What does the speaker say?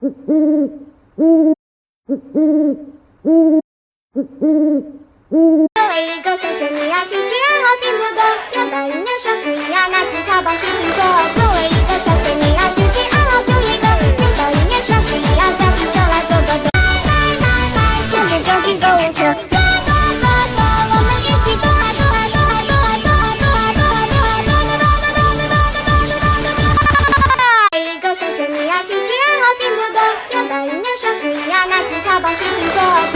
作为一个小生命啊，兴趣爱好并不多，有的人说是呀，拿起淘宝写静坐。作为一个小生命啊，兴趣爱好就一个，有的人说是呀，赶紧就来做个个。买，全部就进购物车。我们一起做啊做啊做啊做啊做啊做啊做啊做啊做啊做啊。一个小生命啊，兴趣爱好并不多，有的人说是呀，拿起淘宝写静坐。